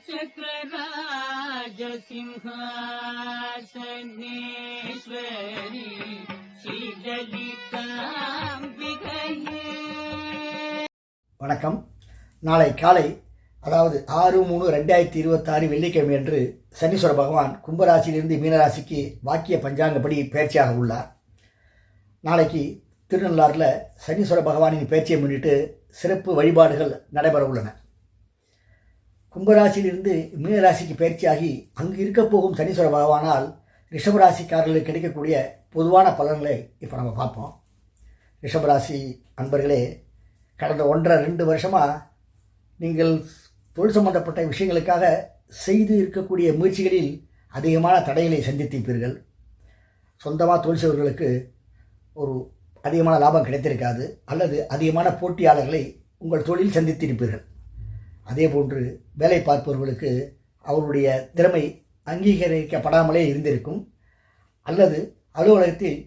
श्रीचक्रराजसिंहासनेश्वरी श्रीललिताम्बिகையே. வணக்கம். நாளை காலை அதாவது 6/3/2026 வெள்ளிக்கிழமை அன்று சனீஸ்வர பகவான் கும்பராசியிலிருந்து மீனராசிக்கு வாக்கிய பஞ்சாங்கப்படி பயிற்சியாக உள்ளார். நாளைக்கு திருநள்ளாறில் சனீஸ்வர பகவானின் பயிற்சியை முன்னிட்டு சிறப்பு வழிபாடுகள் நடைபெற உள்ளன. கும்பராசியிலிருந்து மீனராசிக்கு பயிற்சியாகி அங்கு இருக்க போகும் சனீஸ்வர பகவானால் ரிஷபராசிக்காரர்களுக்கு கிடைக்கக்கூடிய பொதுவான பலன்களை இப்போ நம்ம பார்ப்போம். ரிஷபராசி அன்பர்களே, கடந்த 1.5-2 வருஷமாக நீங்கள் தொழில் சம்பந்தப்பட்ட விஷயங்களுக்காக செய்து இருக்கக்கூடிய முயற்சிகளில் அதிகமான தடைகளை சந்தித்திருப்பீர்கள். சொந்தமாக தொழில் செய்வர்களுக்கு ஒரு அதிகமான லாபம் கிடைத்திருக்காது, அல்லது அதிகமான போட்டியாளர்களை உங்கள் தொழில் சந்தித்திருப்பீர்கள். அதே போன்று வேலை பார்ப்பவர்களுக்கு அவருடைய திறமை அங்கீகரிக்கப்படாமலே இருந்திருக்கும், அல்லது அலுவலகத்தில்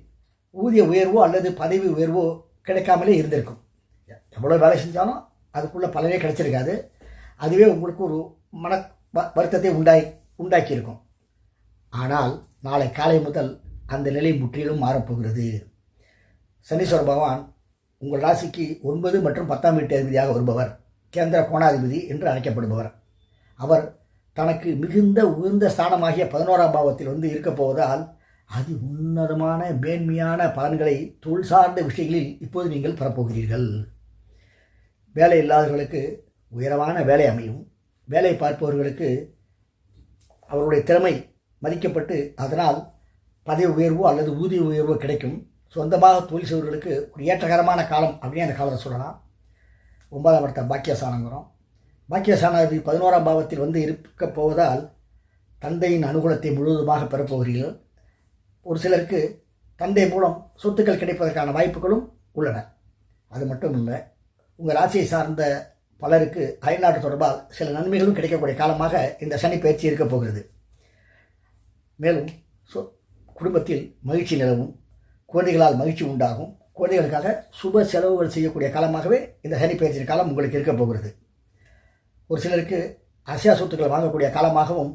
ஊதிய உயர்வோ அல்லது பதவி உயர்வோ கிடைக்காமலே இருந்திருக்கும். எவ்வளோ வேலை செஞ்சாலும் அதுக்குள்ளே பலனே கிடைச்சிருக்காது. அதுவே உங்களுக்கு ஒரு மன வருத்தத்தை உண்டாக்கியிருக்கும். ஆனால் நாளை காலை முதல் அந்த நிலை முற்றிலும் மாறப்போகிறது. சனீஸ்வர பகவான் உங்கள் ராசிக்கு 9 மற்றும் 10ஆம் வீட்டு அதிபதியாக வருபவர், கேந்திர கோணாதிபதி என்று அழைக்கப்படுபவர். அவர் தனக்கு மிகுந்த உயர்ந்த ஸ்தானமாகிய 11ஆம் பாவத்தில் வந்து இருக்கப் போவதால் அது உன்னதமான மேன்மையான பலன்களை தொழில் சார்ந்த விஷயங்களில் இப்போது நீங்கள் பெறப்போகிறீர்கள். வேலை இல்லாதவர்களுக்கு உயரமான வேலை அமையும். வேலை பார்ப்பவர்களுக்கு அவருடைய திறமை மதிக்கப்பட்டு அதனால் பதவி உயர்வோ அல்லது ஊதிய உயர்வோ கிடைக்கும். சொந்தமாக தொழில் செய்வர்களுக்கு ஒரு ஏற்றகரமான காலம் அப்படின்னு அந்த காலத்தை சொல்லலாம். 9ஆம் இடத்த பாக்கியஸ்தானங்கிறோம். பாக்கியஸ்தானாதிபதி 11ஆம் பாவத்தில் வந்து இருக்க போவதால் தந்தையின் அனுகூலத்தை முழுவதுமாக பெறப்போகிறீர்கள். ஒரு சிலருக்கு தந்தை மூலம் சொத்துக்கள் கிடைப்பதற்கான வாய்ப்புகளும் உள்ளன. அது மட்டும் இல்லை, உங்கள் ராசியை சார்ந்த பலருக்கு அயல்நாட்டு தொடர்பால் சில நன்மைகளும் கிடைக்கக்கூடிய காலமாக இந்த சனி பயிற்சி இருக்கப் போகிறது. மேலும் குடும்பத்தில் மகிழ்ச்சி நிலவும், குழந்தைகளால் மகிழ்ச்சி உண்டாகும். குழந்தைகளுக்காக சுப செலவுகள் செய்யக்கூடிய காலமாகவே இந்த சனி பயிற்சியின் காலம் உங்களுக்கு இருக்க போகிறது. ஒரு சிலருக்கு அசையா சொத்துக்களை வாங்கக்கூடிய காலமாகவும்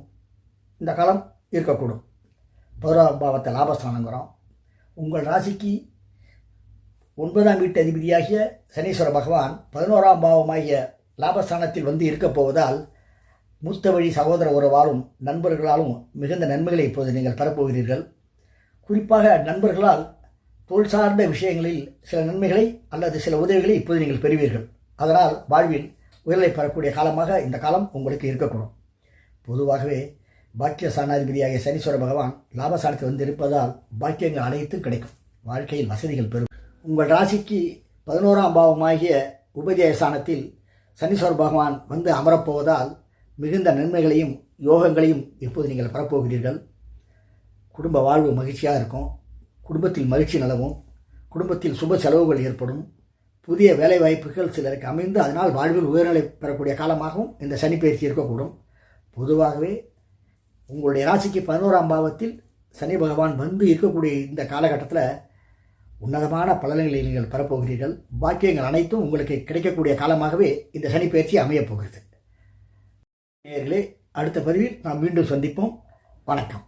இந்த காலம் இருக்கக்கூடும். 11ஆம் பாவத்தை லாபஸ்தானங்கிறோம். உங்கள் ராசிக்கு 9ஆம் வீட்டு அதிபதியாகிய சனீஸ்வர பகவான் 11ஆம் பாவமாகிய லாபஸ்தானத்தில் வந்து இருக்கப் போவதால் மூத்த வழி சகோதர உறவாலும் நண்பர்களாலும் மிகுந்த நன்மைகளை இப்போது நீங்கள் பெறப்போகிறீர்கள். குறிப்பாக நண்பர்களால் தொழில் சார்ந்த விஷயங்களில் சில நன்மைகளை அல்லது சில உதவிகளை இப்போது நீங்கள் பெறுவீர்கள். அதனால் வாழ்வில் உயர்வை பெறக்கூடிய காலமாக இந்த காலம் உங்களுக்கு இருக்கக்கூடும். பொதுவாகவே பாக்கிய ஸ்தானாதிபதியாகிய சனீஸ்வர பகவான் லாபஸ்தானத்தில் வந்து இருப்பதால் பாக்கியங்கள் அனைத்தும் கிடைக்கும். வாழ்க்கையில் வசதிகள் பெறும். உங்கள் ராசிக்கு 11ஆம் பாவமாகிய உபஜயஸ்தானத்தில் சனீஸ்வர பகவான் வந்து அமரப்போவதால் மிகுந்த நன்மைகளையும் யோகங்களையும் இப்போது நீங்கள் பெறப்போகிறீர்கள். குடும்ப வாழ்வு மகிழ்ச்சியாக இருக்கும். குடும்பத்தில் மகிழ்ச்சி நிலவும். குடும்பத்தில் சுப செலவுகள் ஏற்படும். புதிய வேலை வாய்ப்புகள் சிலருக்கு அமைந்து அதனால் வாழ்வில் உயர்நிலை பெறக்கூடிய காலமாகவும் இந்த சனி பயிற்சி இருக்கக்கூடும். பொதுவாகவே உங்களுடைய ராசிக்கு 11ஆம் பாவத்தில் சனி பகவான் வந்து இருக்கக்கூடிய இந்த காலகட்டத்தில் உன்னதமான பலன்களை நீங்கள் பெறப்போகிறீர்கள். பாக்கியங்கள் அனைத்தும் உங்களுக்கு கிடைக்கக்கூடிய காலமாகவே இந்த சனி பயிற்சி அமையப் போகிறது. நேயர்களே, அடுத்த பதிவில் நாம் மீண்டும் சந்திப்போம். வணக்கம்.